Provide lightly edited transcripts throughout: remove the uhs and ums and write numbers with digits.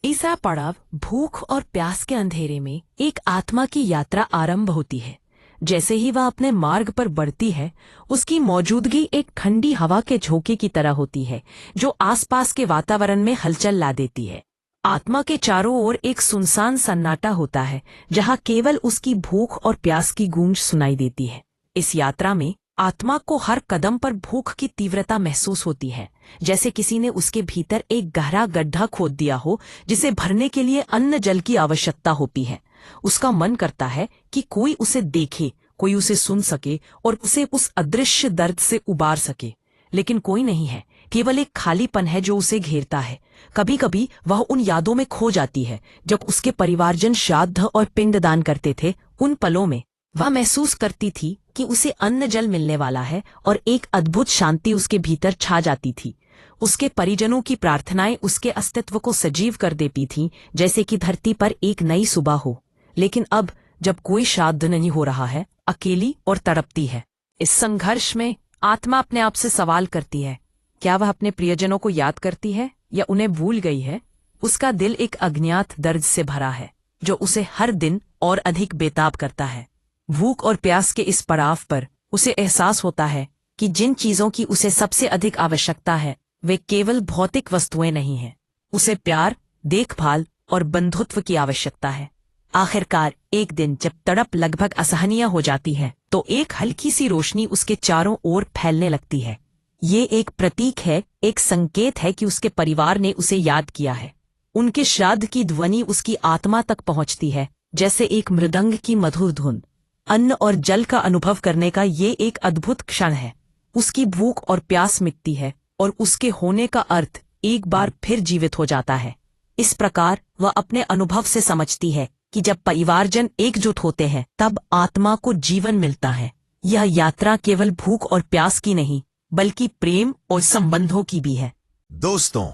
ऐसा पड़ाव भूख और प्यास के अंधेरे में एक आत्मा की यात्रा आरंभ होती है। जैसे ही वह अपने मार्ग पर बढ़ती है, उसकी मौजूदगी एक ठंडी हवा के झोंके की तरह होती है जो आसपास के वातावरण में हलचल ला देती है। आत्मा के चारों ओर एक सुनसान सन्नाटा होता है जहां केवल उसकी भूख और प्यास की गूंज सुनाई देती है। इस यात्रा में आत्मा को हर कदम पर भूख की तीव्रता महसूस होती है, जैसे किसी ने उसके भीतर एक गहरा गड्ढा खोद दिया हो जिसे भरने के लिए अन्न जल की आवश्यकता होती है। उसका मन करता है कि कोई उसे देखे, कोई उसे सुन सके और उसे उस अदृश्य दर्द से उबार सके, लेकिन कोई नहीं है। केवल एक खालीपन है जो उसे घेरता है। कभी कभी वह उन यादों में खो जाती है जब उसके परिवारजन श्राद्ध और पिंडदान करते थे। उन पलों में वह महसूस करती थी कि उसे अन्न जल मिलने वाला है और एक अद्भुत शांति उसके भीतर छा जाती थी। उसके परिजनों की प्रार्थनाएं उसके अस्तित्व को सजीव कर देती थीं, जैसे कि धरती पर एक नई सुबह हो। लेकिन अब जब कोई श्राद्ध नहीं हो रहा है, अकेली और तड़पती है। इस संघर्ष में आत्मा अपने आप से सवाल करती है, क्या वह अपने प्रियजनों को याद करती है या उन्हें भूल गई है? उसका दिल एक अज्ञात दर्द से भरा है जो उसे हर दिन और अधिक बेताब करता है। भूख और प्यास के इस पड़ाव पर उसे एहसास होता है कि जिन चीजों की उसे सबसे अधिक आवश्यकता है वे केवल भौतिक वस्तुएं नहीं हैं। उसे प्यार, देखभाल और बंधुत्व की आवश्यकता है। आखिरकार एक दिन जब तड़प लगभग असहनीय हो जाती है तो एक हल्की सी रोशनी उसके चारों ओर फैलने लगती है। ये एक प्रतीक है, एक संकेत है कि उसके परिवार ने उसे याद किया है। उनके श्राद्ध की ध्वनि उसकी आत्मा तक पहुंचती है, जैसे एक मृदंग की मधुर धुन। अन्न और जल का अनुभव करने का ये एक अद्भुत क्षण है। उसकी भूख और प्यास मिटती है और उसके होने का अर्थ एक बार फिर जीवित हो जाता है। इस प्रकार वह अपने अनुभव से समझती है कि जब परिवारजन एकजुट होते हैं तब आत्मा को जीवन मिलता है। यह यात्रा केवल भूख और प्यास की नहीं, बल्कि प्रेम और संबंधों की भी है। दोस्तों,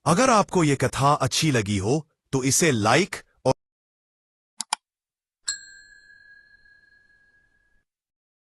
अगर आपको ये कथा अच्छी लगी हो तो इसे लाइक,